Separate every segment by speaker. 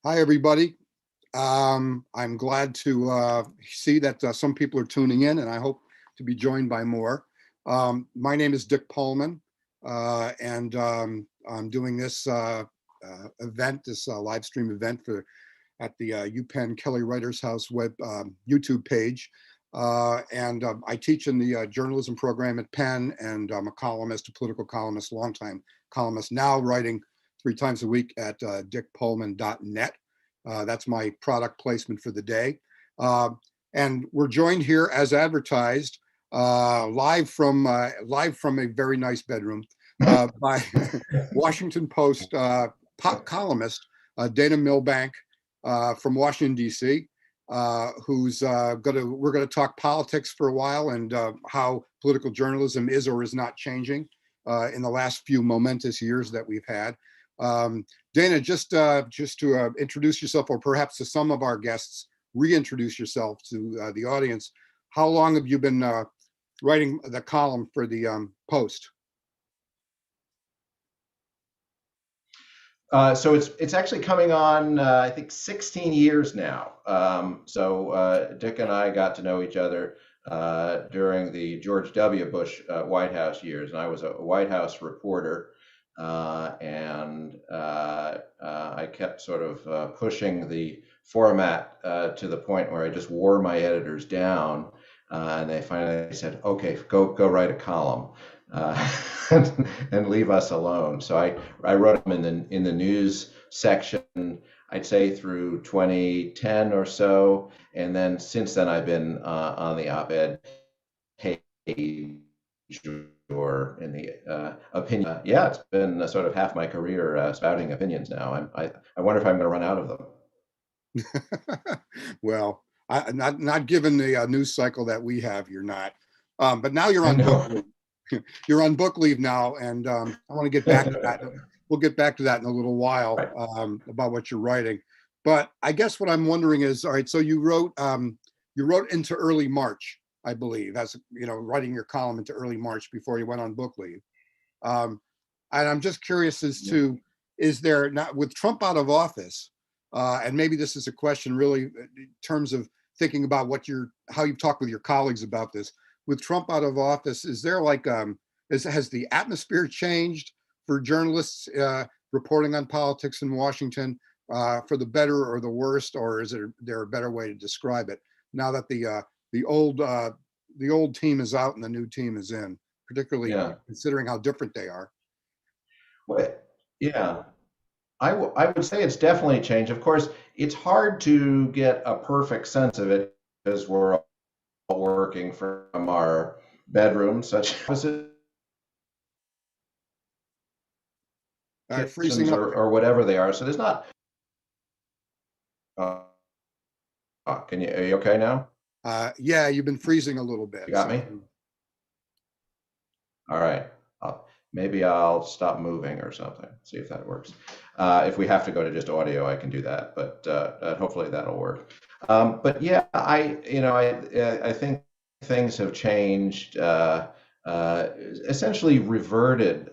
Speaker 1: Hi, everybody. I'm glad to see that some people are tuning in, and I hope to be joined by more. My name is Dick Polman, and I'm doing this event, this live stream event at the UPenn Kelly Writers House web YouTube page. And I teach in the journalism program at Penn, and I'm a columnist, a political columnist, longtime columnist, now writing 3 times a week at dickpolman.net. That's my product placement for the day. And we're joined here as advertised, live from a very nice bedroom by Washington Post columnist Dana Milbank from Washington, D.C., we're going to talk politics for a while and how political journalism is or is not changing in the last few momentous years that we've had. Dana, just to introduce yourself, or perhaps to some of our guests, reintroduce yourself to the audience. How long have you been writing the column for the Post?
Speaker 2: So it's actually coming on, I think, 16 years now. Dick and I got to know each other during the George W. Bush White House years, and I was a White House reporter. I kept sort of pushing the format to the point where I just wore my editors down, and they finally said, "Okay, go write a column." And leave us alone. So I wrote them in the news section, I'd say through 2010 or so, and then since then I've been on the op-ed page or in the opinion. Yeah, it's been sort of half my career spouting opinions now. I wonder if I'm going to run out of them.
Speaker 1: Well, not given the news cycle that we have, you're not. But now you're on book leave. You're on book leave now, and I want to get back to that. We'll get back to that in a little while about what you're writing. But I guess what I'm wondering is, all right, so you wrote into early March, I believe, as writing your column into early March before you went on book leave. And I'm just curious as to, is there not, with Trump out of office, and maybe this is a question really in terms of thinking about how you've talked with your colleagues about this. With Trump out of office, is there has the atmosphere changed for journalists reporting on politics in Washington for the better or the worst, or is there a better way to describe it now that the old team is out and the new team is in, particularly considering how different they are?
Speaker 2: Well, yeah, I would say it's definitely changed. Of course, it's hard to get a perfect sense of it because we're all working from our bedrooms, such as kitchens or whatever they are. So there's not. Are you okay now?
Speaker 1: Yeah, you've been freezing a little bit.
Speaker 2: You got me? All right. Maybe I'll stop moving or something. See if that works. If we have to go to just audio, I can do that, but hopefully that'll work. But yeah, I think things have changed, essentially reverted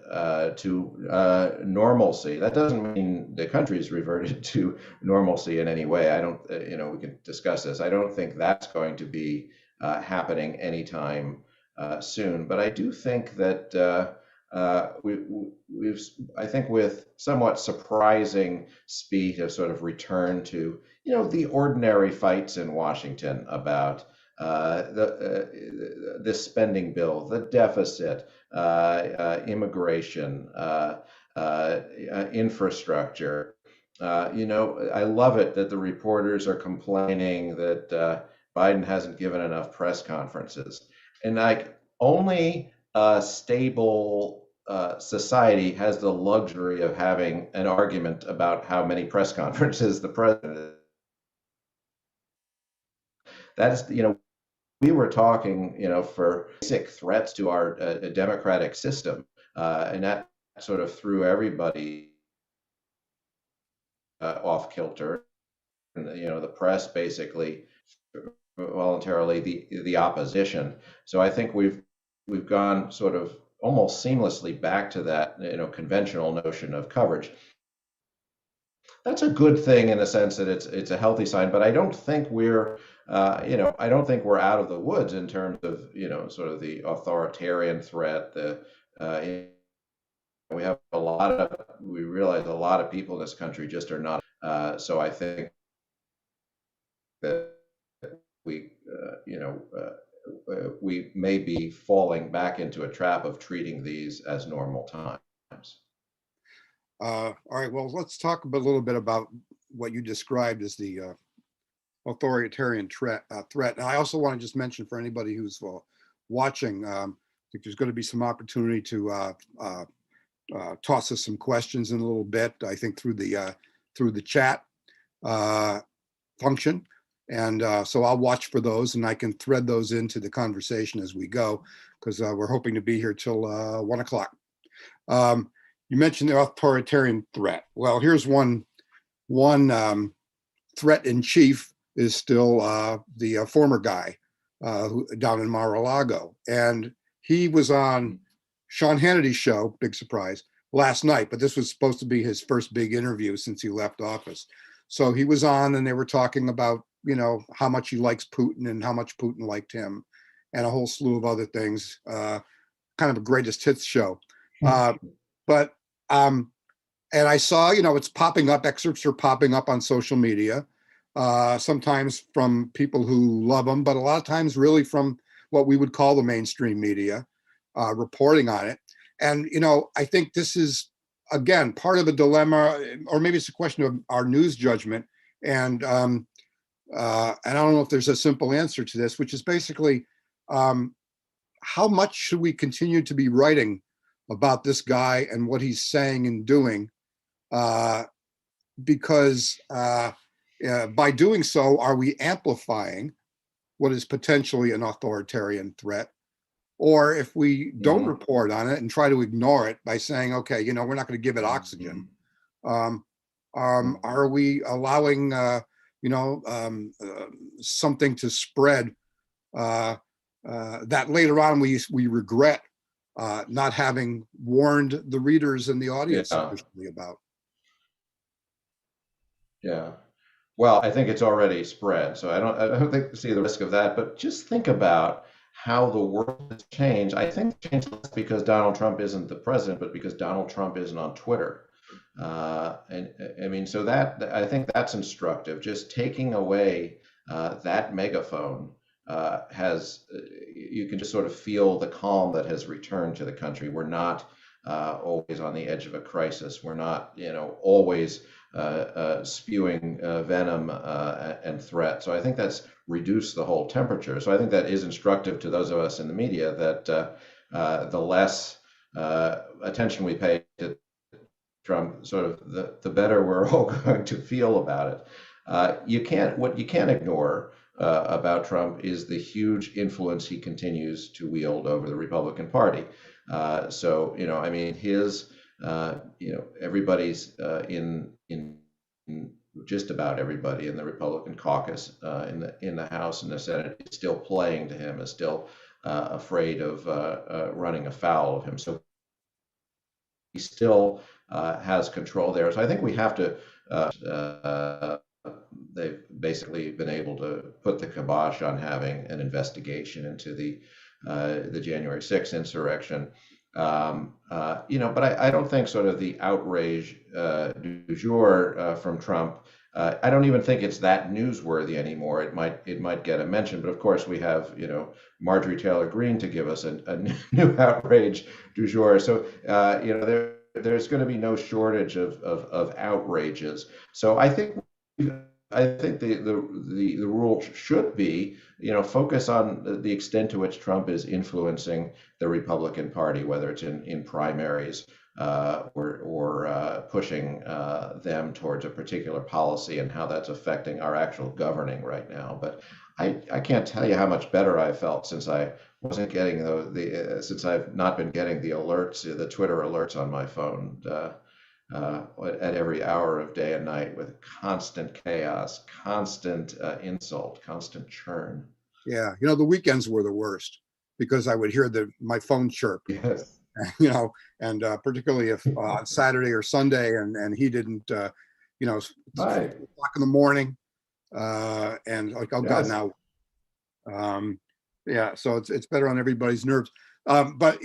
Speaker 2: to normalcy. That doesn't mean the country's reverted to normalcy in any way. I don't, we can discuss this. I don't think that's going to be happening anytime soon. But I do think that we've, I think, with somewhat surprising speed, have sort of returned to, the ordinary fights in Washington about the spending bill, the deficit, immigration, infrastructure. I love it that the reporters are complaining that Biden hasn't given enough press conferences, and only a stable society has the luxury of having an argument about how many press conferences the president. That's, we were talking, for basic threats to our democratic system, and that sort of threw everybody off kilter. And, the press basically voluntarily the opposition. So I think we've gone sort of almost seamlessly back to that, conventional notion of coverage. that's a good thing in the sense that it's a healthy sign. But I don't think we're I don't think we're out of the woods in terms of sort of the authoritarian threat. We have we realize a lot of people in this country just are not. So I think that we we may be falling back into a trap of treating these as normal times.
Speaker 1: All right, well, let's talk a little bit about what you described as the authoritarian threat. And I also want to just mention for anybody who's watching, I think there's going to be some opportunity to toss us some questions in a little bit. I think through the chat function, and so I'll watch for those, and I can thread those into the conversation as we go, because we're hoping to be here till 1 o'clock. You mentioned the authoritarian threat. Well, here's one threat in chief is still the former guy down in Mar-a-Lago. And he was on Sean Hannity's show, big surprise, last night, but this was supposed to be his first big interview since he left office. So he was on and they were talking about, how much he likes Putin and how much Putin liked him and a whole slew of other things, kind of a greatest hits show. But and I saw, it's popping up, excerpts are popping up on social media, sometimes from people who love him, but a lot of times really from what we would call the mainstream media, reporting on it. And, I think this is, again, part of a dilemma, or maybe it's a question of our news judgment. And I don't know if there's a simple answer to this, which is basically, how much should we continue to be writing about this guy and what he's saying and doing? Because by doing so, are we amplifying what is potentially an authoritarian threat? Or if we don't report on it and try to ignore it by saying, okay, we're not going to give it oxygen, are we allowing, something to spread that later on we regret not having warned the readers and the audience sufficiently about?
Speaker 2: Yeah. Well, I think it's already spread, so I don't see the risk of that. But just think about how the world has changed. I think it's changed less because Donald Trump isn't the president, but because Donald Trump isn't on Twitter. And I mean, so that I think that's instructive. Just taking away that megaphone you can just sort of feel the calm that has returned to the country. We're not always on the edge of a crisis. We're not, always spewing venom and threat. So I think that's reduced the whole temperature. So I think that is instructive to those of us in the media that the less attention we pay to Trump, sort of the better we're all going to feel about it. What you can't ignore about Trump is the huge influence he continues to wield over the Republican Party. So I mean, his everybody's in just about everybody in the Republican caucus in the House and the Senate is still playing to him, is still afraid of running afoul of him. So he still has control there. So I think we have to. They've basically been able to put the kibosh on having an investigation into the January 6th insurrection. But I don't think sort of the outrage du jour from Trump. I don't even think it's that newsworthy anymore. It might get a mention, but of course we have Marjorie Taylor Greene to give us a new outrage du jour. So there's going to be no shortage of outrages. So I think the rule should be, focus on the extent to which Trump is influencing the Republican Party, whether it's in primaries or pushing them towards a particular policy and how that's affecting our actual governing right now. But I can't tell you how much better I felt since I wasn't getting since I've not been getting the alerts, the Twitter alerts on my phone. At every hour of day and night, with constant chaos, constant insult, constant churn.
Speaker 1: Yeah, the weekends were the worst because I would hear my phone chirp.
Speaker 2: Yes.
Speaker 1: And particularly if on Saturday or Sunday, and he didn't it's
Speaker 2: Right.
Speaker 1: 4 o'clock in the morning, and like, oh God,
Speaker 2: Yes.
Speaker 1: now, yeah, so it's better on everybody's nerves. But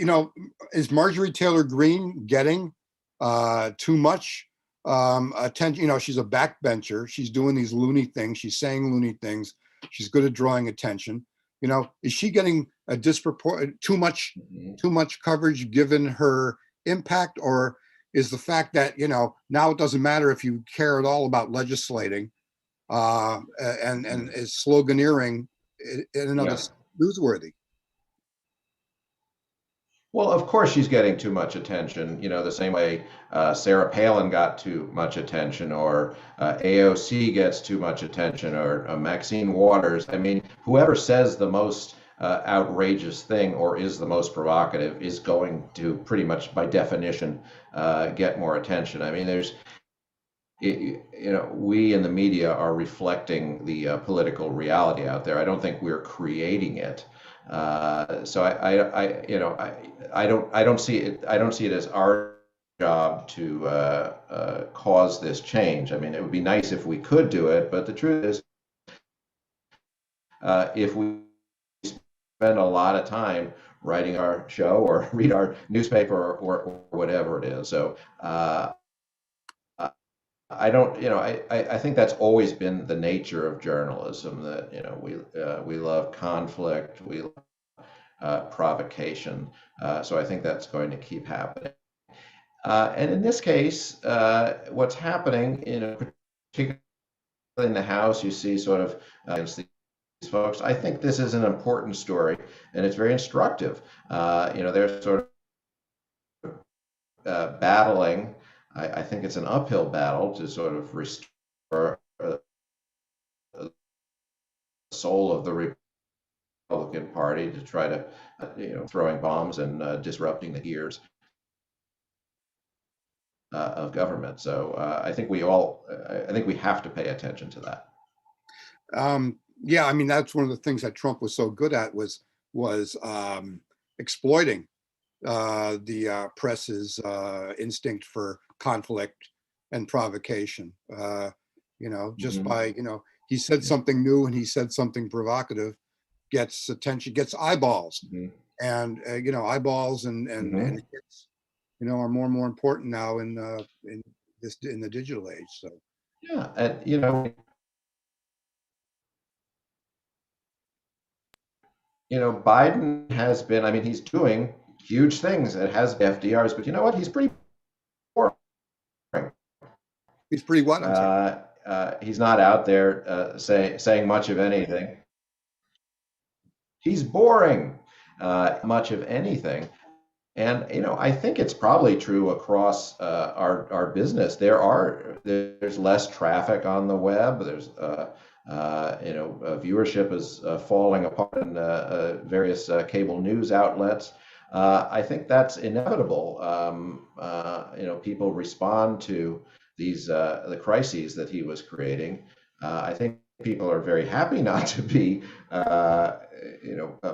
Speaker 1: is Marjorie Taylor Greene getting too much attention? She's a backbencher. She's doing these loony things. She's saying loony things. She's good at drawing attention. Is she getting a
Speaker 2: Mhm.
Speaker 1: too much coverage given her impact, or is the fact that now it doesn't matter if you care at all about legislating, and is sloganeering in another
Speaker 2: Yeah.
Speaker 1: newsworthy?
Speaker 2: Well, of course she's getting too much attention, the same way Sarah Palin got too much attention, or AOC gets too much attention, or Maxine Waters. I mean, whoever says the most outrageous thing or is the most provocative is going to pretty much by definition get more attention. I mean, we in the media are reflecting the political reality out there. I don't think we're creating it. So I don't see it. I don't see it as our job to cause this change. I mean, it would be nice if we could do it, but the truth is, if we spend a lot of time writing our show or read our newspaper or whatever it is, so. I don't, I think that's always been the nature of journalism, that, we love conflict, we love provocation. So I think that's going to keep happening. And in this case, what's happening, particularly in the House, you see sort of against these folks. I think this is an important story, and it's very instructive. They're sort of battling. I think it's an uphill battle to sort of restore the soul of the Republican Party, to try to, throwing bombs and disrupting the gears of government. So I think I think we have to pay attention to that.
Speaker 1: Yeah, I mean, that's one of the things that Trump was so good at, was exploiting the press's instinct for conflict and provocation. Just
Speaker 2: Mhm.
Speaker 1: by, he said something new and he said something provocative, gets attention, gets eyeballs,
Speaker 2: Mhm.
Speaker 1: and eyeballs and
Speaker 2: Mhm.
Speaker 1: hits, are more and more important now in the digital age. So
Speaker 2: Yeah, and Biden has been. I mean, he's doing huge things. It has FDR's, but you know what? He's pretty boring.
Speaker 1: he's pretty what? I'm sorry.
Speaker 2: He's not out there saying much of anything. He's boring, much of anything. And I think it's probably true across our business. There's less traffic on the web. There's viewership is falling apart in various cable news outlets. I think that's inevitable. People respond to these the crises that he was creating. I think people are very happy not to be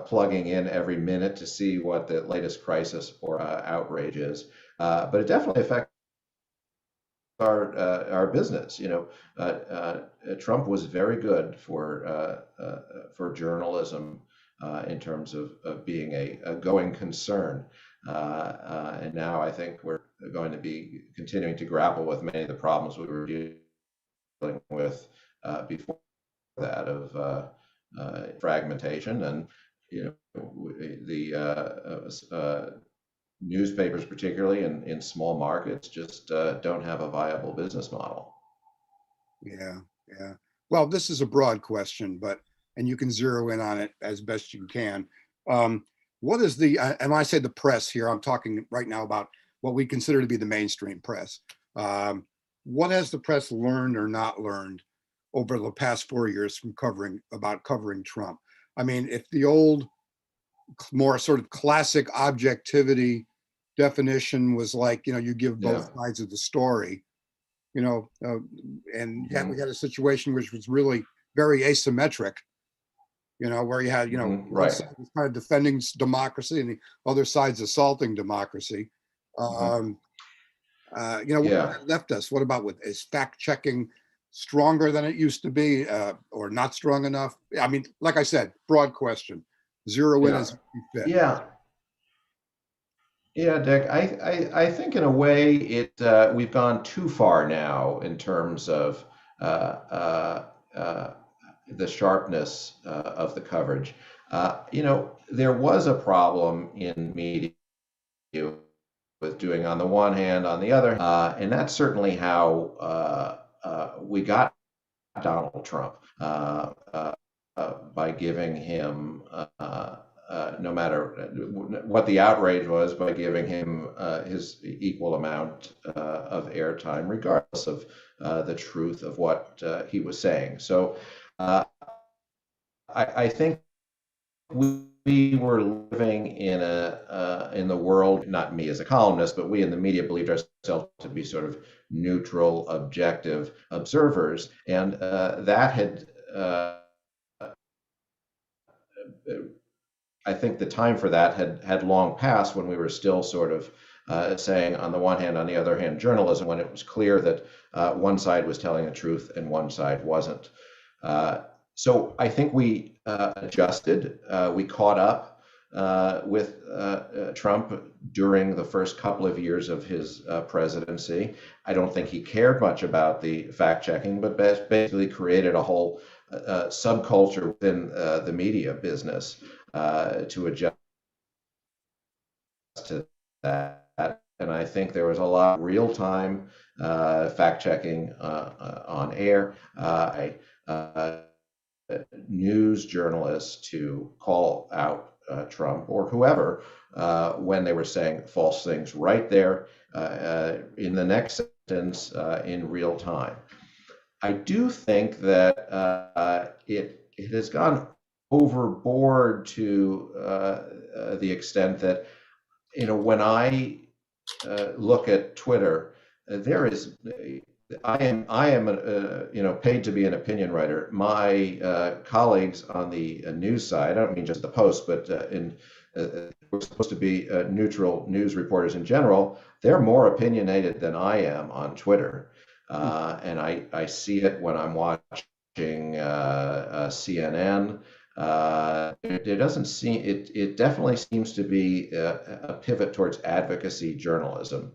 Speaker 2: plugging in every minute to see what the latest crisis or outrage is. But it definitely affects our business. Trump was very good for journalism in terms of being a going concern. And now I think we're going to be continuing to grapple with many of the problems we were dealing with before that, of fragmentation, and the newspapers, particularly in small markets, just don't have a viable business model.
Speaker 1: Yeah, yeah. Well, this is a broad question, and you can zero in on it as best you can. What is and when I say the press here, I'm talking right now about what we consider to be the mainstream press. What has the press learned or not learned over the past 4 years from covering Trump? I mean, if the old, more sort of classic objectivity definition was like, you give
Speaker 2: Yeah.
Speaker 1: both sides of the story, you know, uh, and yet we
Speaker 2: Hmm.
Speaker 1: had a situation which was really very asymmetric, where you had,
Speaker 2: Hmm.
Speaker 1: one
Speaker 2: Right.
Speaker 1: side was kind of defending democracy and the other side's assaulting democracy.
Speaker 2: Hmm.
Speaker 1: Um, What
Speaker 2: Yeah.
Speaker 1: that left us? What about is fact checking stronger than it used to be, or not strong enough? I mean, like I said, broad question. Zero in
Speaker 2: Yeah.
Speaker 1: as you fit.
Speaker 2: Yeah. Yeah, Dick, I think in a way we've gone too far now in terms of uh, uh, uh, the sharpness of the coverage. There was a problem in media with doing on the one hand, on the other, and that's certainly how we got Donald Trump by giving him, no matter what the outrage was, by giving him his equal amount of airtime, regardless of the truth of what he was saying. So uh, I think we were living in the world, not me as a columnist, but we in the media believed ourselves to be sort of neutral, objective observers, and that had. I think the time for that had long passed when we were still sort of saying, on the one hand, on the other hand, journalism, when it was clear that one side was telling the truth and one side wasn't. So I think we adjusted, we caught up with Trump during the first couple of years of his presidency. I don't think he cared much about the fact checking, but basically created a whole subculture within the media business to adjust to that. And I think there was a lot of real time fact checking on air. News journalists to call out Trump or whoever when they were saying false things right there in the next sentence in real time. I do think that it has gone overboard to the extent that when I look at Twitter, there is I am paid to be an opinion writer. My colleagues on the news side, I don't mean just the Post, but we're supposed to be neutral news reporters in general. They're more opinionated than I am on Twitter, and I see it when I'm watching CNN. There doesn't seem it definitely seems to be a pivot towards advocacy journalism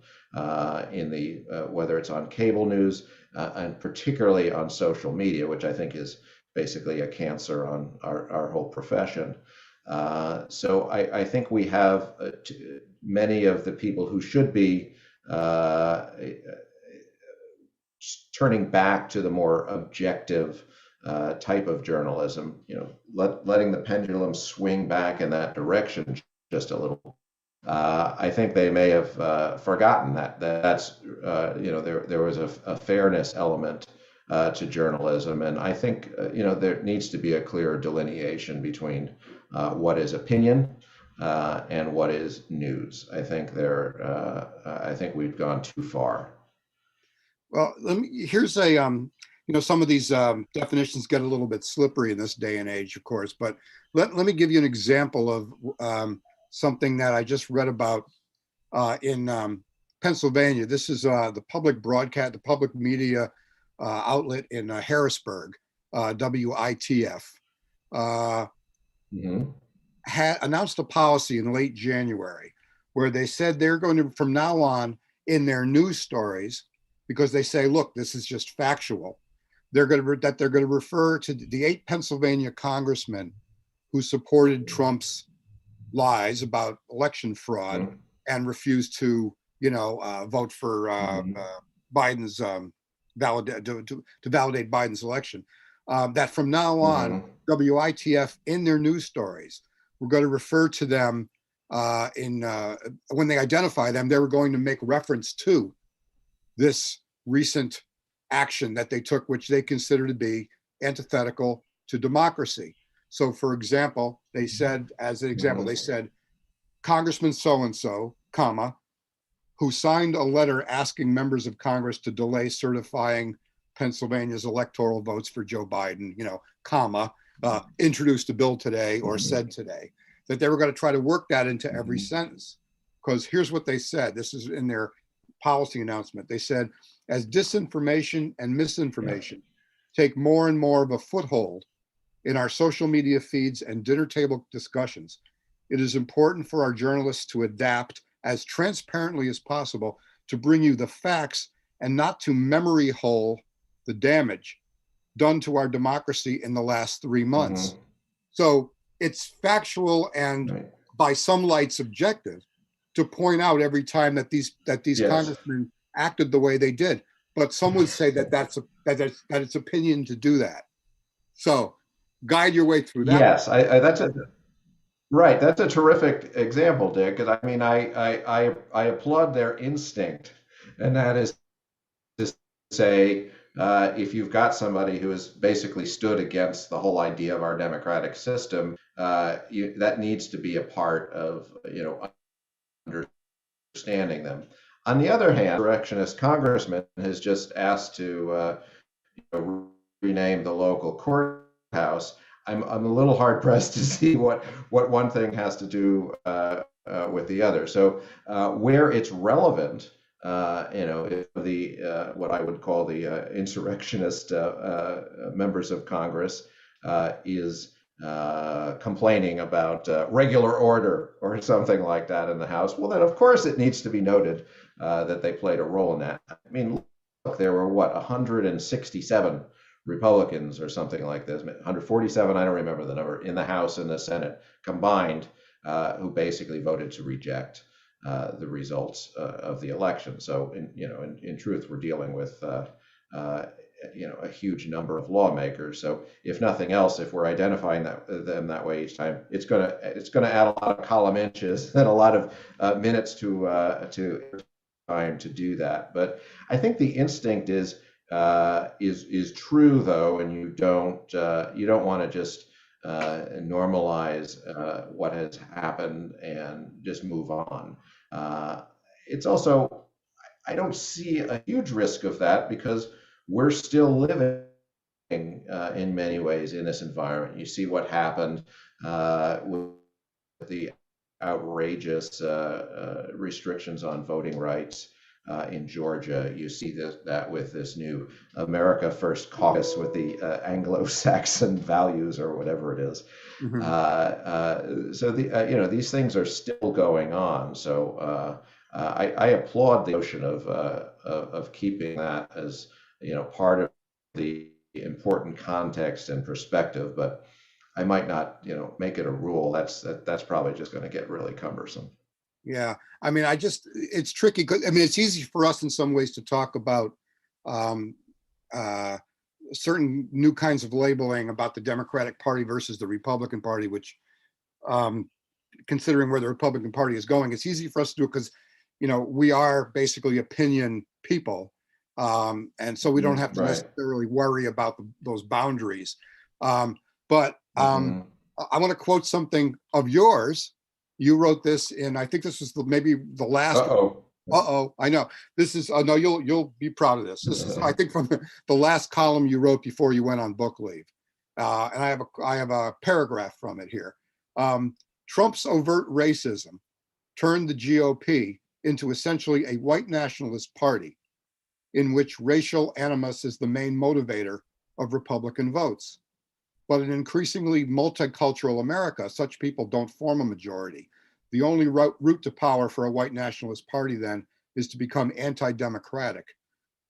Speaker 2: in the whether it's on cable news and particularly on social media, which I think is basically a cancer on our whole profession. So I think we have many of the people who should be turning back to the more objective type of journalism, letting the pendulum swing back in that direction just a little. I think they may have forgotten that's there was a fairness element to journalism, and I think there needs to be a clear delineation between what is opinion and what is news. I think we've gone too far.
Speaker 1: Well, here's some of these definitions get a little bit slippery in this day and age, of course, but let me give you an example of something that I just read about in Pennsylvania. This is the public media outlet in Harrisburg, WITF, had announced a policy in late January where they said they're going to, from now on, in their news stories, because they say, look, this is just factual, they're going to refer to the 8 Pennsylvania congressmen who supported Trump's lies about election fraud and refused to, vote for Biden's to validate Biden's election. That from now on, WITF in their news stories, we're going to refer to them when they identify them, they were going to make reference to this recent action that they took, which they consider to be antithetical to democracy. So, for example, they said, they said, Congressman so-and-so, comma, who signed a letter asking members of Congress to delay certifying Pennsylvania's electoral votes for Joe Biden, comma, introduced a bill today or said today, that they were going to try to work that into every sentence. Because here's what they said. This is in their policy announcement. They said, as disinformation and
Speaker 2: Yeah.
Speaker 1: misinformation take more and more of a foothold in our social media feeds and dinner table discussions, it is important for our journalists to adapt as transparently as possible to bring you the facts and not to memory hole the damage done to our democracy in the last 3 months. So it's factual and
Speaker 2: Right.
Speaker 1: by some light subjective to point out every time that these
Speaker 2: Yes.
Speaker 1: congressmen acted the way they did. But some would say that that it's opinion to do that. So guide your way through that.
Speaker 2: Yes, that's a right. That's a terrific example, Dick. Because I mean, I applaud their instinct, and that is to say, if you've got somebody who has basically stood against the whole idea of our democratic system, that needs to be a part of understanding them. On the other hand, insurrectionist congressman has just asked to rename the local courthouse. I'm a little hard pressed to see what one thing has to do with the other. So where it's relevant, if the what I would call the insurrectionist members of Congress is complaining about regular order or something like that in the House, well, then of course it needs to be noted that they played a role in that. I mean, look, there were 167 Republicans or something like this, 147, I don't remember the number, in the House and the Senate combined, who basically voted to reject the results of the election. So, in truth, we're dealing with a huge number of lawmakers. So, if nothing else, if we're identifying them that way each time, it's gonna add a lot of column inches and a lot of minutes to time to do that. But I think the instinct is true, though, and you don't want to just normalize what has happened and just move on. It's also, I don't see a huge risk of that because we're still living in many ways in this environment. You see what happened with the outrageous restrictions on voting rights in Georgia. You see that with this new America First caucus with the Anglo-Saxon values or whatever it is. So these things are still going on. So I applaud the notion of keeping that as part of the important context and perspective, but I might not make it a rule. That's probably just going to get really cumbersome.
Speaker 1: Yeah, I mean, it's tricky because I mean, it's easy for us in some ways to talk about certain new kinds of labeling about the Democratic Party versus the Republican Party, which, considering where the Republican Party is going, it's easy for us to do it because, we are basically opinion people, and so we don't have to necessarily worry about those boundaries. But I want to quote something of yours. You wrote this in, I think this was maybe the last. I know. This is, no, you'll be proud of this. This is, I think, from the last column you wrote before you went on book leave. And I have a paragraph from it here. Trump's overt racism turned the GOP into essentially a white nationalist party in which racial animus is the main motivator of Republican votes. But in increasingly multicultural America, such people don't form a majority. The only route to power for a white nationalist party then is to become anti-democratic,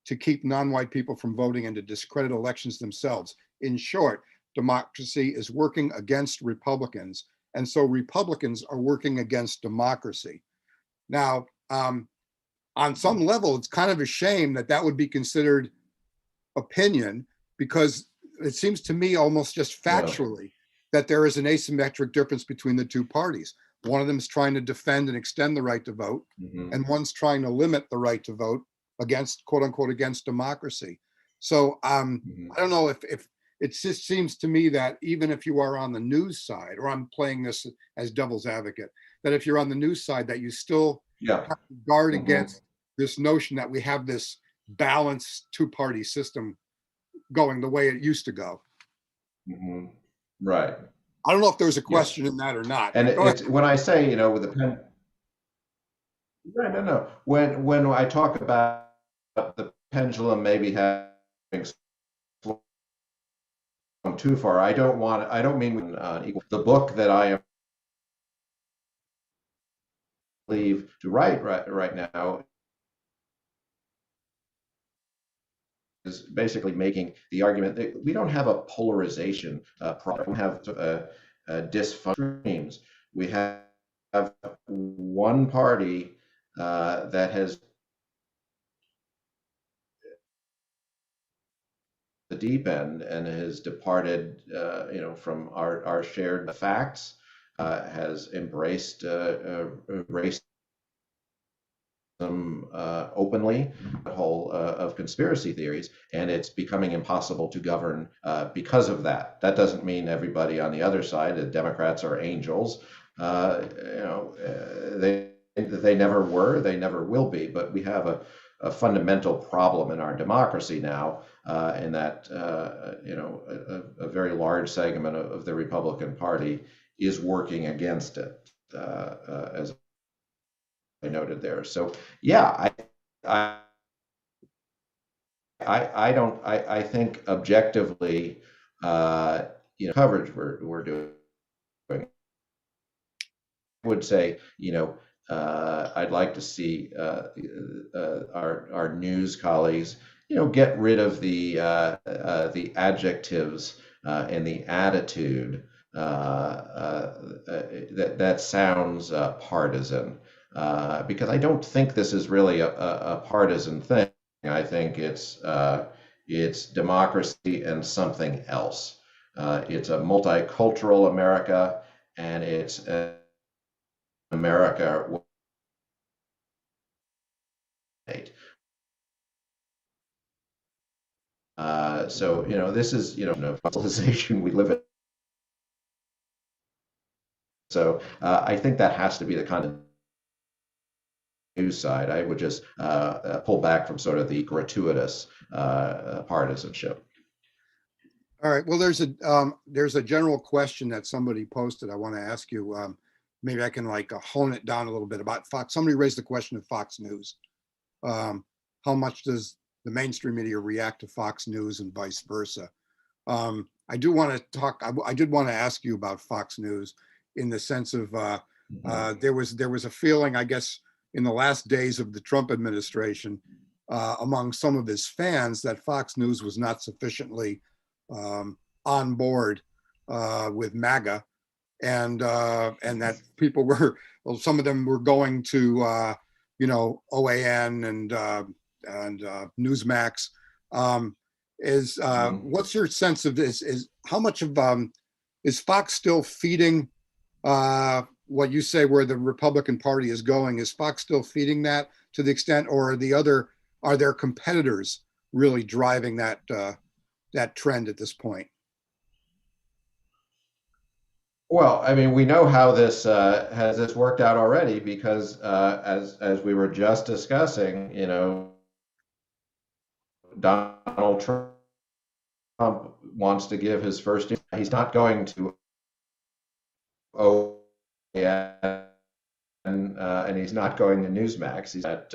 Speaker 1: to keep non-white people from voting and to discredit elections themselves. In short, democracy is working against Republicans, and so Republicans are working against democracy. Now, on some level, it's kind of a shame that would be considered opinion, because it seems to me almost just factually that there is an asymmetric difference between the two parties. One of them is trying to defend and extend the right to vote, and one's trying to limit the right to vote against, quote unquote, against democracy. So I don't know if it just seems to me that even if you are on the news side, or I'm playing this as devil's advocate, that if you're on the news side, that you still have to guard against this notion that we have this balanced two-party system going the way it used to go.
Speaker 2: Right.
Speaker 1: I don't know if there's a question in that or not.
Speaker 2: And it's when I say, with the pen. Right, no, no. When I talk about the pendulum maybe having swung too far, I don't mean equal. The book that I am leave to write right now is basically making the argument that we don't have a polarization problem. We have dysfunctions. We have one party that has the deep end and has departed, from our shared facts, has embraced racism openly, the whole of conspiracy theories, and it's becoming impossible to govern because of that. That doesn't mean everybody on the other side, the Democrats, are angels. They never were, they never will be, but we have a fundamental problem in our democracy now, in that a very large segment of the Republican Party is working against it, as I noted there. So yeah, I I don't I think objectively, coverage we're doing, I would say, I'd like to see our news colleagues, get rid of the adjectives and the attitude that sounds partisan, because I don't think this is really a partisan thing. I think it's democracy and something else. It's a multicultural America, and it's an America. So this is civilization we live in. So I think that has to be the kind of news side. I would just pull back from sort of the gratuitous partisanship.
Speaker 1: All right. Well, there's a general question that somebody posted. I want to ask you. Maybe I can like hone it down a little bit about Fox. Somebody raised the question of Fox News. Um, how much does the mainstream media react to Fox News and vice versa? I do want to talk. I did want to ask you about Fox News in the sense of there was a feeling, I guess, in the last days of the Trump administration, among some of his fans, that Fox News was not sufficiently on board with MAGA, and that people were, well, some of them were going to OAN and Newsmax. Is
Speaker 2: Mhm.
Speaker 1: What's your sense of this? Is how much of is Fox still feeding what you say where the Republican Party is going? Is Fox still feeding that to the extent, or are their competitors really driving that trend at this point?
Speaker 2: Well, I mean, we know how this has this worked out already, because as we were just discussing, Donald Trump wants to give his first. He's not going to OAN, and he's not going to Newsmax. He's that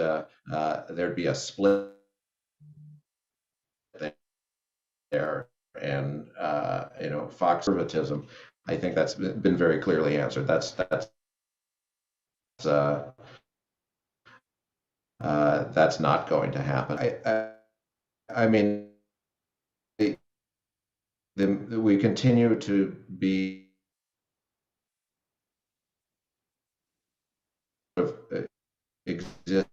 Speaker 2: there'd be a split there, and Fox conservatism. I think that's been very clearly answered. Uh, that's not going to happen. I mean, we continue to be exist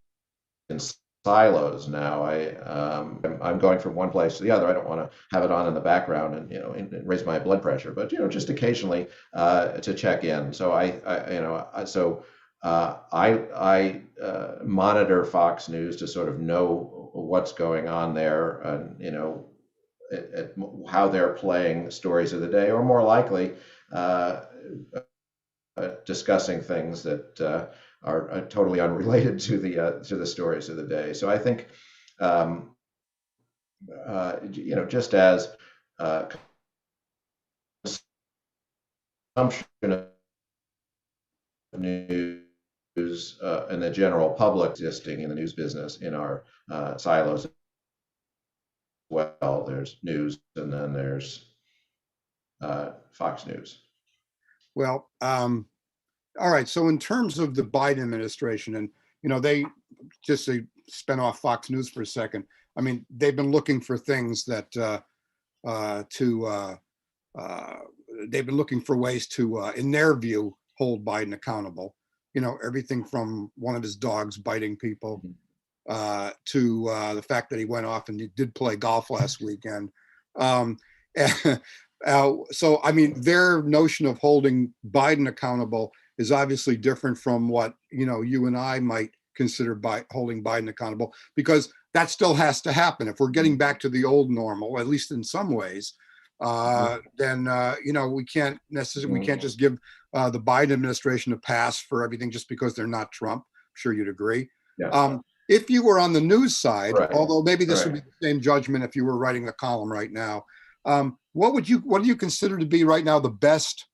Speaker 2: in silos now. I'm going from one place to the other. I don't want to have it on in the background and raise my blood pressure, but just occasionally to check in. So I monitor Fox News to sort of know what's going on there, and how they're playing stories of the day, or more likely uh, discussing things that are totally unrelated to the stories of the day. So I think, um, just as uh, consumption of news and the general public existing in the news business in our silos as well. There's news, and then there's Fox News.
Speaker 1: Well, all right. So in terms of the Biden administration, and they just to spin off Fox News for a second. I mean, they've been looking for things that they've been looking for ways to, in their view, hold Biden accountable. Everything from one of his dogs biting people to the fact that he went off and he did play golf last weekend. So, I mean, their notion of holding Biden accountable is obviously different from what, you and I might consider by holding Biden accountable, because that still has to happen. If we're getting back to the old normal, at least in some ways, then, we can't just give the Biden administration a pass for everything just because they're not Trump. I'm sure you'd agree.
Speaker 2: Yeah.
Speaker 1: If you were on the news side,
Speaker 2: Right.
Speaker 1: although maybe this would
Speaker 2: Right.
Speaker 1: be the same judgment if you were writing a column right now, what do you consider to be right now the best,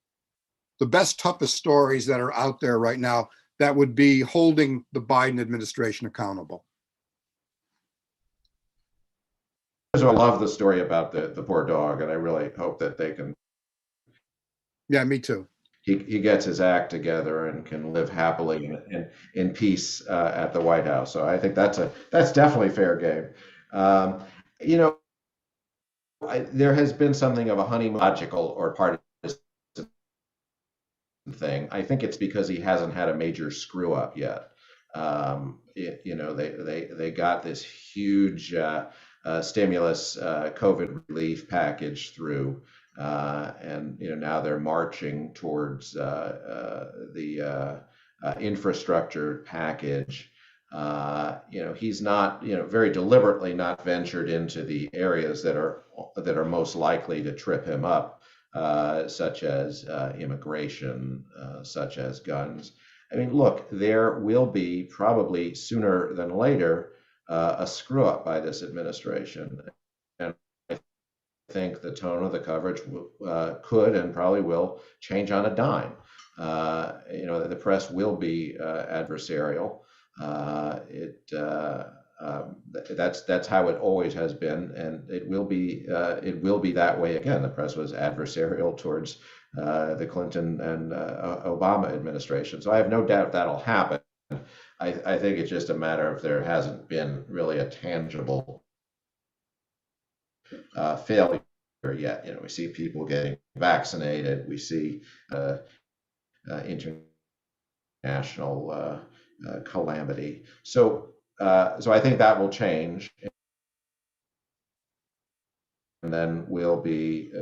Speaker 1: toughest stories that are out there right now that would be holding the Biden administration accountable?
Speaker 2: So I love the story about the poor dog, and I really hope that they can.
Speaker 1: Yeah, me too.
Speaker 2: He gets his act together and can live happily in peace at the White House. So I think that's definitely fair game. You know, there has been something of a honeymoon logical or partisan thing. I think it's because he hasn't had a major screw up yet. They got this huge stimulus COVID relief package through, and now they're marching towards the infrastructure package. He's not, very deliberately not ventured into the areas that are most likely to trip him up, such as immigration, such as guns. I mean, look, there will be probably sooner than later a screw up by this administration, and I think the tone of the coverage could and probably will change on a dime. The press will be adversarial. That's how it always has been, and it will be that way again. The press was adversarial towards the Clinton and Obama administration, so I have no doubt that'll happen. I think it's just a matter of there hasn't been really a tangible failure yet. We see people getting vaccinated. We see international calamity. So I think that will change, and then we'll be.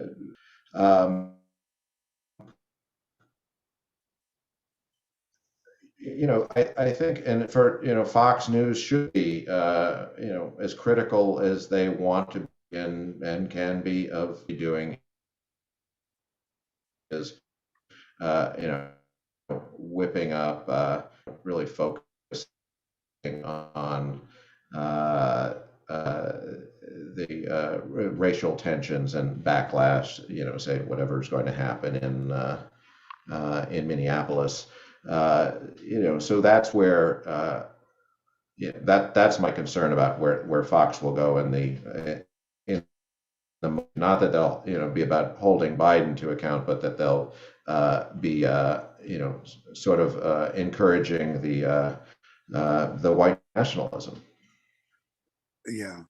Speaker 2: I think, and for Fox News should be as critical as they want to be and can be of doing is whipping up, really focusing on the racial tensions and backlash. Say whatever's going to happen in Minneapolis. So that's where that's my concern about where Fox will go in the not that they'll be about holding Biden to account, but that they'll be sort of encouraging the white nationalism.
Speaker 1: Yeah.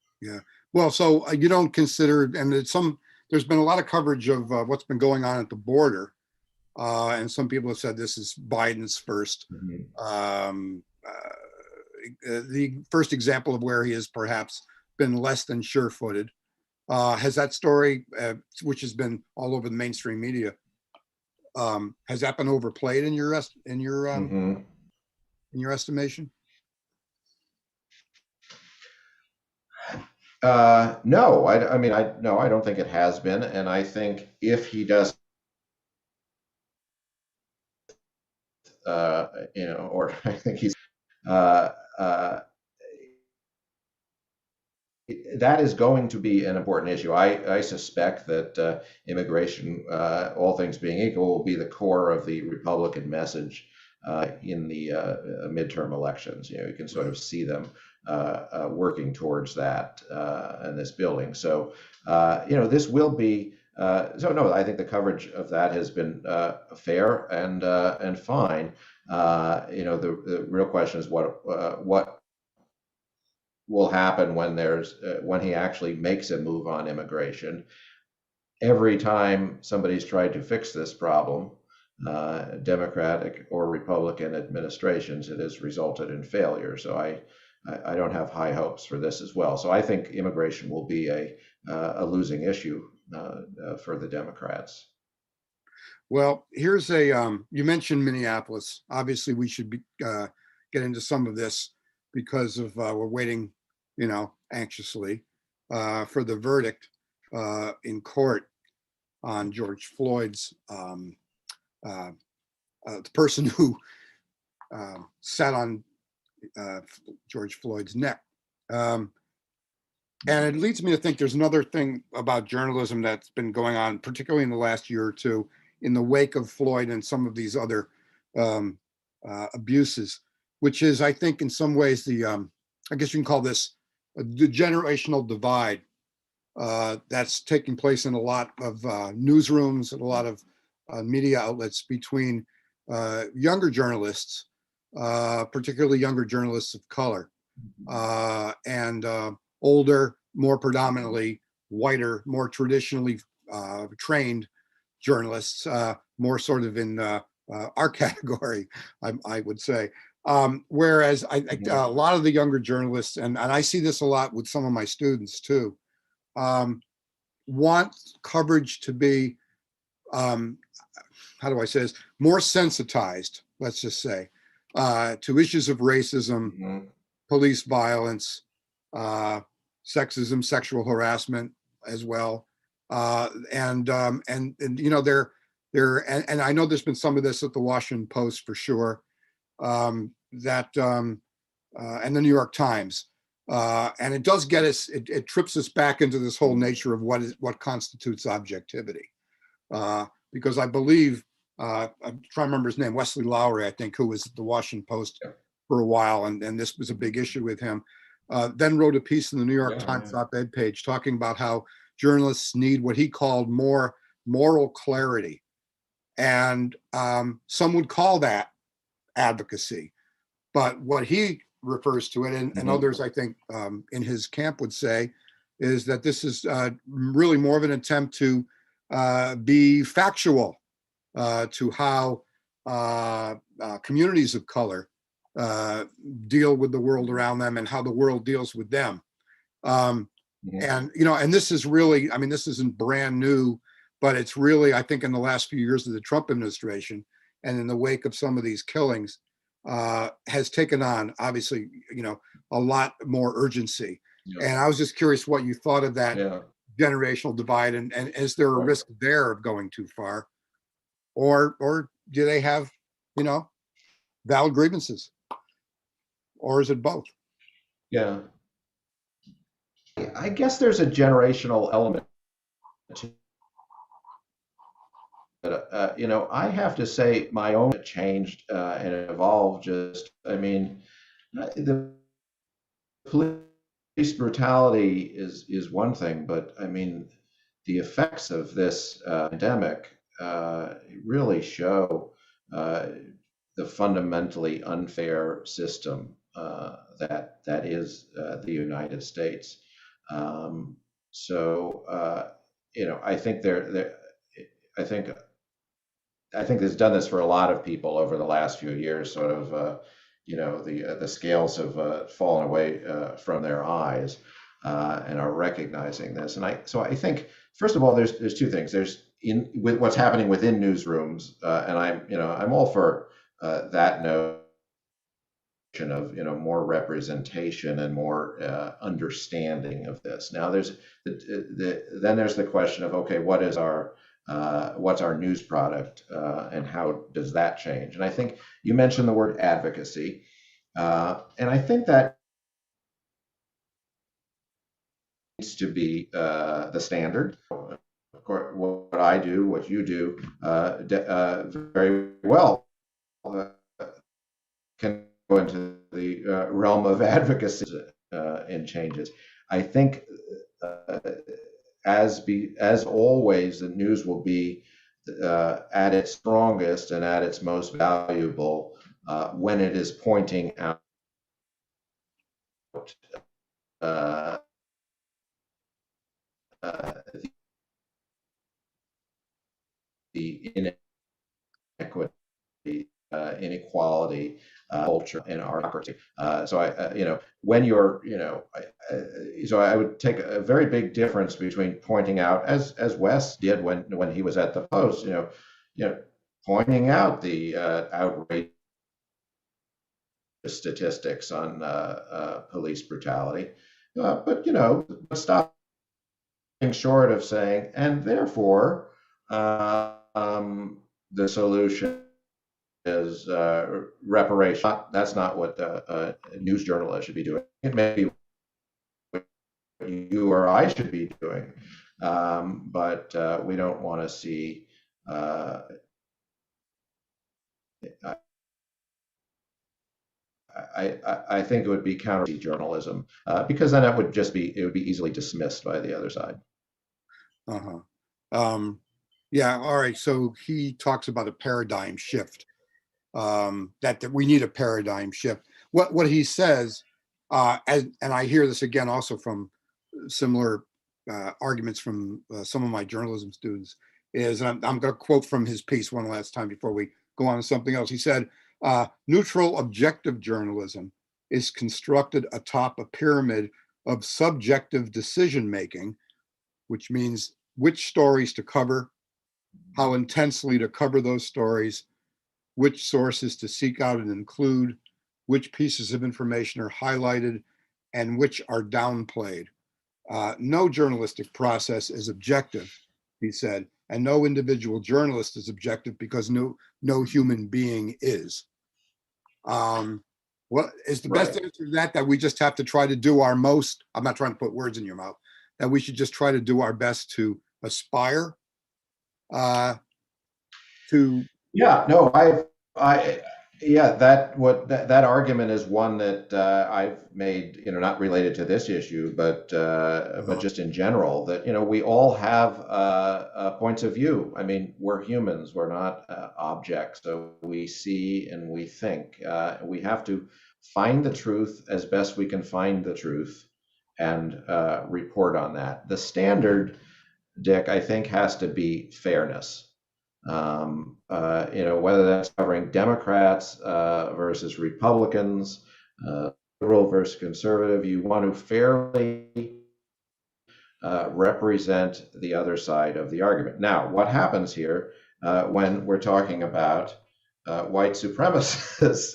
Speaker 1: Well, so you don't consider, and there's been a lot of coverage of what's been going on at the border. And some people have said this is Biden's first, the first example of where he has perhaps been less than sure-footed. Has that story, which has been all over the mainstream media, has that been overplayed in your estimation?
Speaker 2: No, I don't think it has been, and I think if he does. Or I think he's that is going to be an important issue. I suspect that immigration, all things being equal, will be the core of the Republican message in the midterm elections. You can sort of see them working towards that in this building. So, this will be. So no, I think the coverage of that has been fair and fine. The real question is what will happen when when he actually makes a move on immigration. Every time somebody's tried to fix this problem, Democratic or Republican administrations, it has resulted in failure. So I don't have high hopes for this as well. So I think immigration will be a losing issue for the Democrats.
Speaker 1: Well, here's you mentioned Minneapolis. Obviously, we should get into some of this because of we're waiting, anxiously for the verdict in court on George Floyd's, the person who sat on George Floyd's neck. And it leads me to think there's another thing about journalism that's been going on, particularly in the last year or two, in the wake of Floyd and some of these other abuses, which is, I think, in some ways, I guess you can call this the generational divide that's taking place in a lot of newsrooms and a lot of media outlets between younger journalists, particularly younger journalists of color, and older, more predominantly whiter, more traditionally trained journalists, more sort of in our category, I would say. Whereas a lot of the younger journalists, and I see this a lot with some of my students too, want coverage to be, how do I say this, more sensitized, let's just say, to issues of racism, police violence, sexism, sexual harassment as well. And I know there's been some of this at the Washington Post for sure, and the New York Times. And it does get us, it trips us back into this whole nature of what constitutes objectivity. Because I believe, I'm trying to remember his name, Wesley Lowery, I think, who was at the Washington Post for a while, and this was a big issue with him, then wrote a piece in the New York Times op-ed page talking about how journalists need what he called more moral clarity. And some would call that advocacy. But what he refers to it, and others, I think, in his camp would say, is that this is really more of an attempt to be factual to how communities of color deal with the world around them and how the world deals with them. And this is really, this isn't brand new, but it's really, I think, in the last few years of the Trump administration and in the wake of some of these killings, has taken on, obviously, a lot more urgency. And I was just curious what you thought of that generational divide, and is there a risk there of going too far, or do they have, valid grievances, or is it both?
Speaker 2: Yeah, I guess there's a generational element to it. I have to say my own changed and evolved. The police brutality is one thing, but the effects of this pandemic really show the fundamentally unfair system that is the United States. I think I think it's done this for a lot of people over the last few years. Sort of, the scales have fallen away from their eyes and are recognizing this. And I think, first of all, there's two things. There's with what's happening within newsrooms, and I'm all for that notion of more representation and more understanding of this. Now there's then there's the question of, okay, what's our news product and how does that change? And I think you mentioned the word advocacy, and I think that needs to be the standard. Of course, what I do, what you do, very well can go into the realm of advocacy in changes. I think, as always, the news will be at its strongest and at its most valuable when it is pointing out uh, uh, the inequity, inequality, culture, and our democracy. So when you're, so I would take a very big difference between pointing out, as Wes did when he was at the Post, pointing out the outrageous statistics on police brutality, but stop short of saying, and therefore, the solution is reparation. That's not what a news journalist should be doing. It may be what you or I should be doing, but we don't want to see. I think it would be counter journalism because then it would be easily dismissed by the other side.
Speaker 1: Uh-huh. Yeah, all right. So he talks about a paradigm shift, that we need a paradigm shift. What he says, and I hear this again also from similar arguments from some of my journalism students, is, and I'm going to quote from his piece one last time before we go on to something else. He said, neutral objective journalism is constructed atop a pyramid of subjective decision making, which means which stories to cover, how intensely to cover those stories, which sources to seek out and include, which pieces of information are highlighted, and which are downplayed. No journalistic process is objective, he said, and no individual journalist is objective because no human being is. What is the best answer to that? That we just have to try to do our most. I'm not trying to put words in your mouth. That we should just try to do our best to aspire to.
Speaker 2: Yeah, no, yeah, that argument is one that I've made, not related to this issue, but just in general, that we all have points of view. I mean, we're humans, we're not objects, so we see and we think. We have to find the truth as best we can find the truth and report on that. The standard, Dick, I think, has to be fairness. Whether that's covering Democrats versus Republicans, liberal versus conservative, you want to fairly represent the other side of the argument. Now, what happens here when we're talking about white supremacists?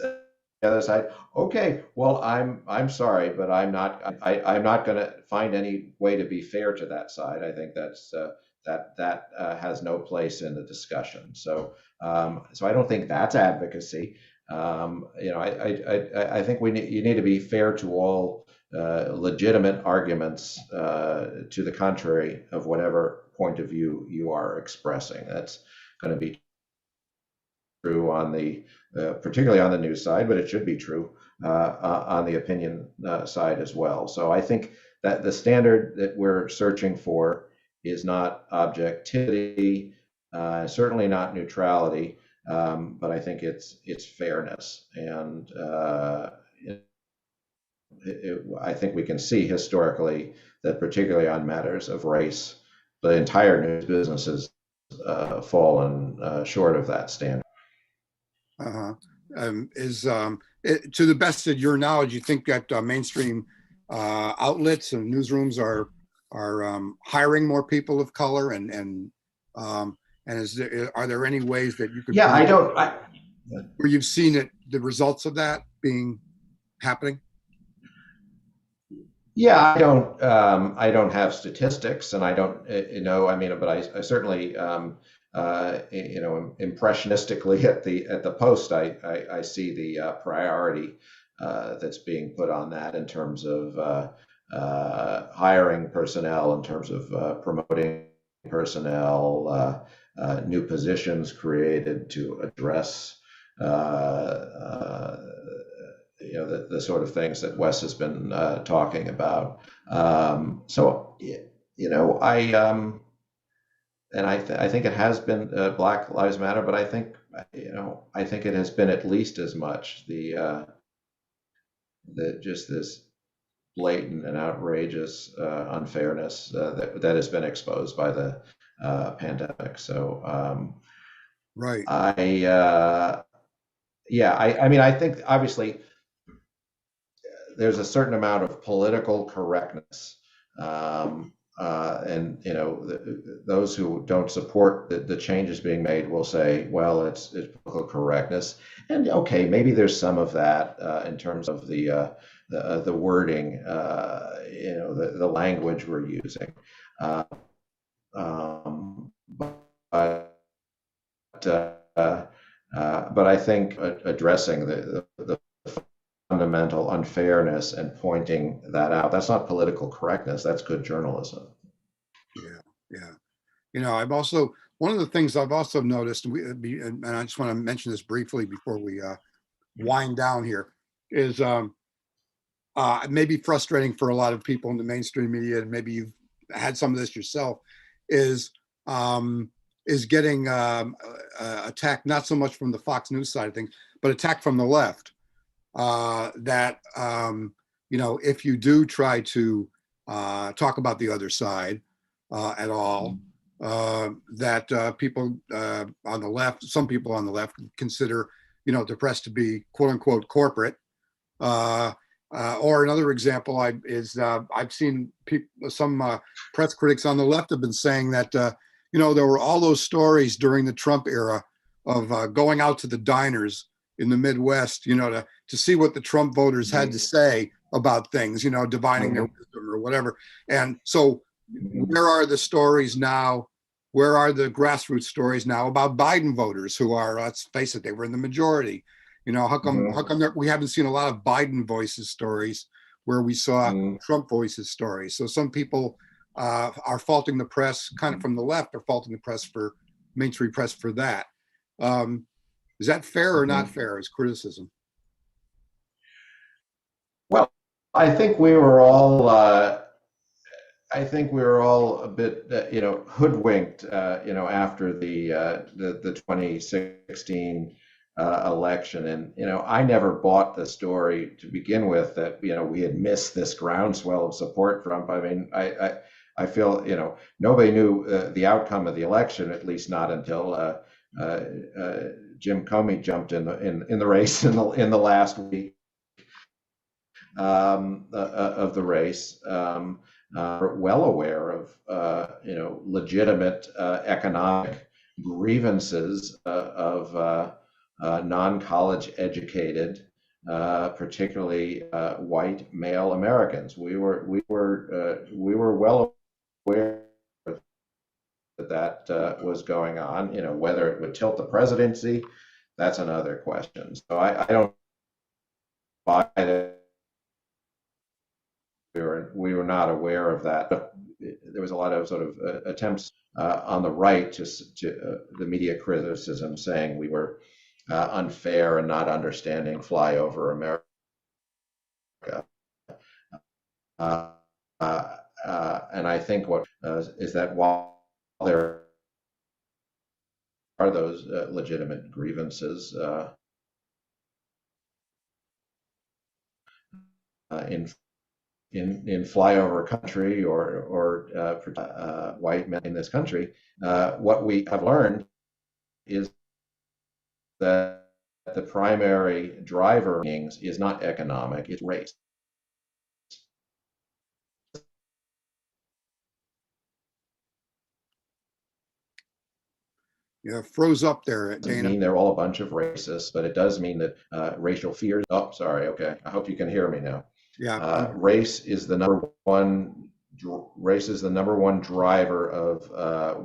Speaker 2: The other side, okay, well, I'm sorry, but I'm not going to find any way to be fair to that side. I think that has no place in the discussion. So I don't think that's advocacy. I think you need to be fair to all legitimate arguments to the contrary of whatever point of view you are expressing. That's going to be true particularly on the news side, but it should be true on the opinion side as well. So I think that the standard that we're searching for is not objectivity, certainly not neutrality, but I think it's fairness. And I think we can see historically that particularly on matters of race, the entire news business has fallen short of that standard.
Speaker 1: To the best of your knowledge, you think that mainstream outlets and newsrooms are hiring more people of color, and are there any ways that you could?
Speaker 2: Yeah,
Speaker 1: where you've seen the results of that happening?
Speaker 2: Yeah, I don't have statistics, and I don't, but I certainly, impressionistically at the Post, I see the priority that's being put on that in terms of hiring personnel, in terms of promoting personnel, new positions created to address the sort of things that Wes has been talking about. So I think it has been Black Lives Matter, but I think it has been at least as much the just this blatant and outrageous unfairness that has been exposed by the pandemic. So
Speaker 1: Right.
Speaker 2: I mean, I think obviously there's a certain amount of political correctness, and those who don't support the changes being made will say, well, it's political correctness, and okay, maybe there's some of that in terms of the wording, the language we're using, but I think addressing the fundamental unfairness and pointing that out, that's not political correctness, that's good journalism.
Speaker 1: Yeah. I've also, one of the things I've also noticed, and I just want to mention this briefly before we wind down here, is it may be frustrating for a lot of people in the mainstream media, and maybe you've had some of this yourself, is getting attacked, not so much from the Fox News side of things, but attacked from the left. That if you do try to talk about the other side at all, that people on the left, some people on the left, consider the press to be quote unquote corporate. Or another example I've seen some press critics on the left have been saying that there were all those stories during the Trump era of going out to the diners in the Midwest, to see what the Trump voters had to say about things, divining their wisdom or whatever. And so where are the stories now? Where are the grassroots stories now about Biden voters who are, let's face it, they were in the majority? How come we haven't seen a lot of Biden voices stories where we saw Trump voices stories? So some people are faulting the press, kind of from the left, are faulting the press for mainstream press for that. Is that fair or not fair as criticism?
Speaker 2: Well, I think we were all a bit hoodwinked after the 2016 election, and I never bought the story to begin with that we had missed this groundswell of support from Trump. I mean, I feel nobody knew the outcome of the election, at least not until Jim Comey jumped in the race in the last week of the race. Well aware of legitimate economic grievances of non-college educated, particularly white male Americans. We were well aware that was going on. Whether it would tilt the presidency, that's another question. So I don't buy that we were not aware of that. But there was a lot of sort of attempts on the right to the media criticism saying we were unfair and not understanding flyover America. And I think what is that while there are those legitimate grievances in flyover country or white men in this country, what we have learned is that the primary driver of things is not economic, it's race.
Speaker 1: Yeah, froze up there,
Speaker 2: It doesn't
Speaker 1: Dana.
Speaker 2: mean they're all a bunch of racists, but it does mean that racial fears. Oh, sorry. Okay, I hope you can hear me now.
Speaker 1: Yeah.
Speaker 2: Race is the number one. Race is the number one driver of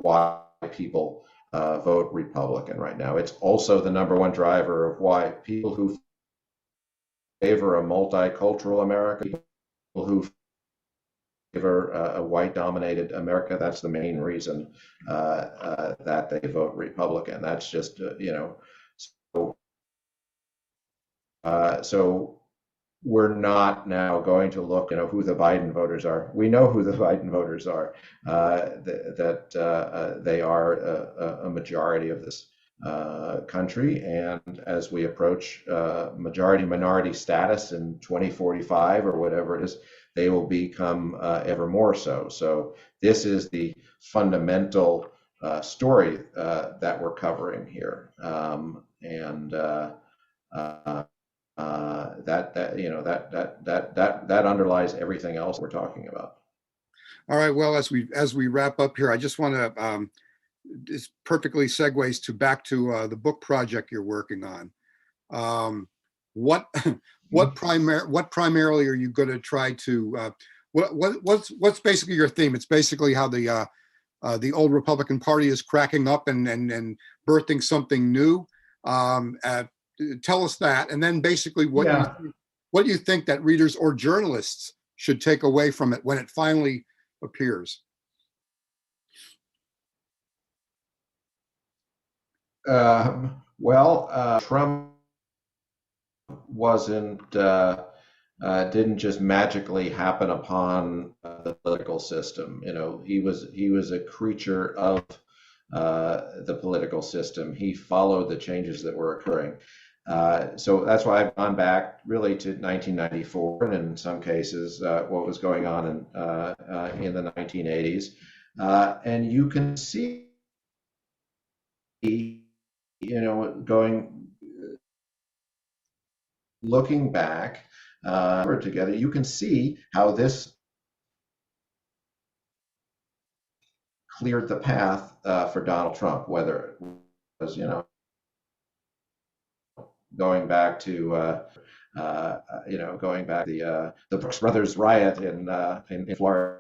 Speaker 2: why people vote Republican right now. It's also the number one driver of why people who favor a multicultural America, people who favor a white-dominated America, that's the main reason that they vote Republican. That's just so we're not now going to look, who the Biden voters are. We know who the Biden voters are. That they are a majority of this country, and as we approach majority minority status in 2045 or whatever it is, they will become ever more so. So this is the fundamental story that we're covering here, and that underlies everything else we're talking about.
Speaker 1: All right. Well, as we wrap up here, I just want to this perfectly segues back to the book project you're working on. What primarily are you going to try to what's basically your theme? It's basically how the old Republican Party is cracking up and birthing something new. Tell us that, and then basically what do you think that readers or journalists should take away from it when it finally appears?
Speaker 2: Trump didn't just magically happen upon the political system. He was a creature of the political system. He followed the changes that were occurring. So that's why I've gone back really to 1994, and in some cases, what was going on in the 1980s. And you can see, looking back together, you can see how this cleared the path for Donald Trump, whether it was, going back to the Brooks Brothers riot in Florida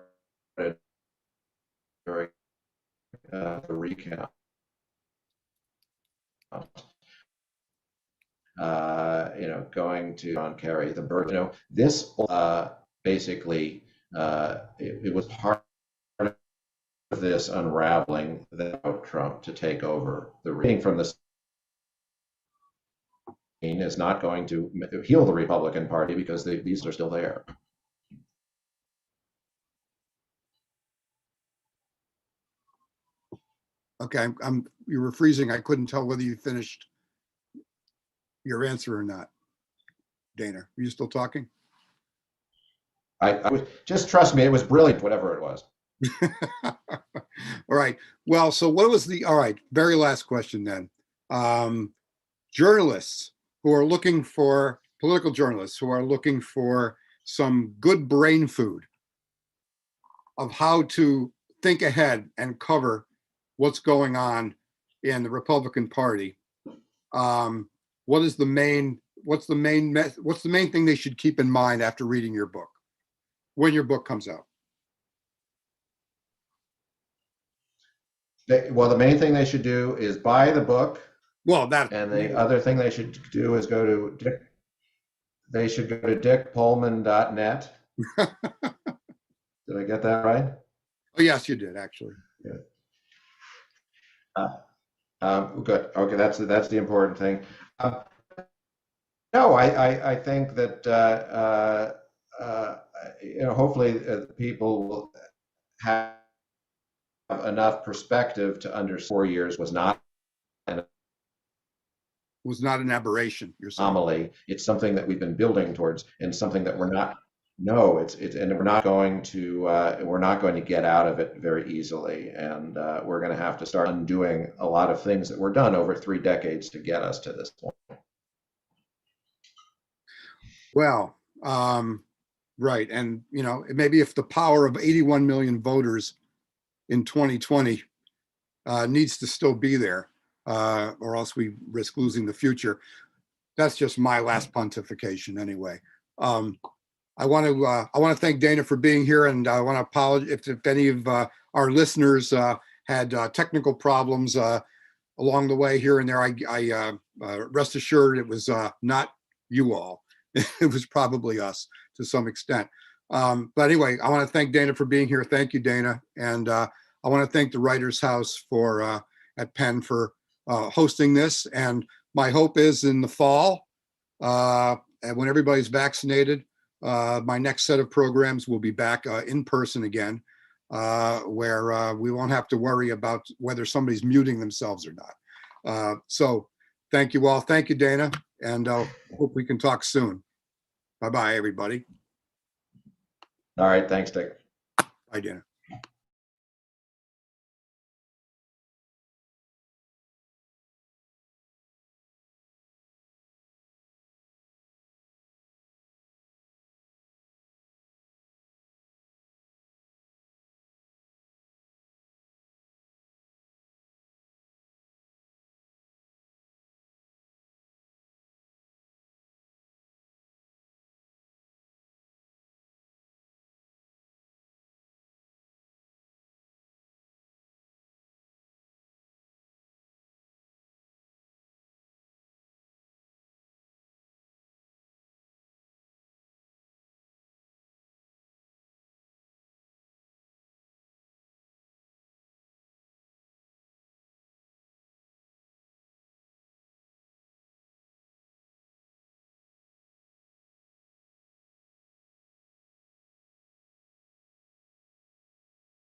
Speaker 2: during the recount. Going to John Kerry, the birth. This basically it was part of this unraveling that Trump to take over the reading from the is not going to heal the Republican Party because these are still there.
Speaker 1: Okay, you were freezing. I couldn't tell whether you finished your answer or not. Dana, are you still talking?
Speaker 2: I was, just trust me, it was brilliant, whatever it was.
Speaker 1: All right. Well, so what was all right, very last question then. Journalists who are looking for, political journalists who are looking for some good brain food of how to think ahead and cover what's going on in the Republican Party. What's the main thing they should keep in mind after reading your book, when your book comes out?
Speaker 2: Well, the main thing they should do is buy the book.
Speaker 1: Well,
Speaker 2: and the other thing they should do is go to dickpolman.net. Did I get that right?
Speaker 1: Oh, yes, you did, actually.
Speaker 2: Good. Good. Okay, that's the important thing. No, I think that hopefully people will have enough perspective to understand 4 years was not an
Speaker 1: aberration. You're saying.
Speaker 2: Anomaly. It's something that we've been building towards, and something that we're not. No, it's and we're not going to get out of it very easily, and we're going to have to start undoing a lot of things that were done over 3 decades to get us to this point.
Speaker 1: Well, right, and maybe if the power of 81 million voters in 2020 needs to still be there, or else we risk losing the future. That's just my last pontification, anyway. I want to thank Dana for being here, and I want to apologize if any of our listeners had technical problems along the way here and there. I rest assured it was not you all. It was probably us to some extent. But anyway, I want to thank Dana for being here. Thank you, Dana, and I want to thank the Writers' House at Penn for hosting this. And my hope is in the fall, and when everybody's vaccinated, my next set of programs will be back in person again, where we won't have to worry about whether somebody's muting themselves or not. So thank you all. Thank you, Dana, and hope we can talk soon. Bye-bye, everybody.
Speaker 2: All right, thanks, Dick.
Speaker 1: Bye, Dana.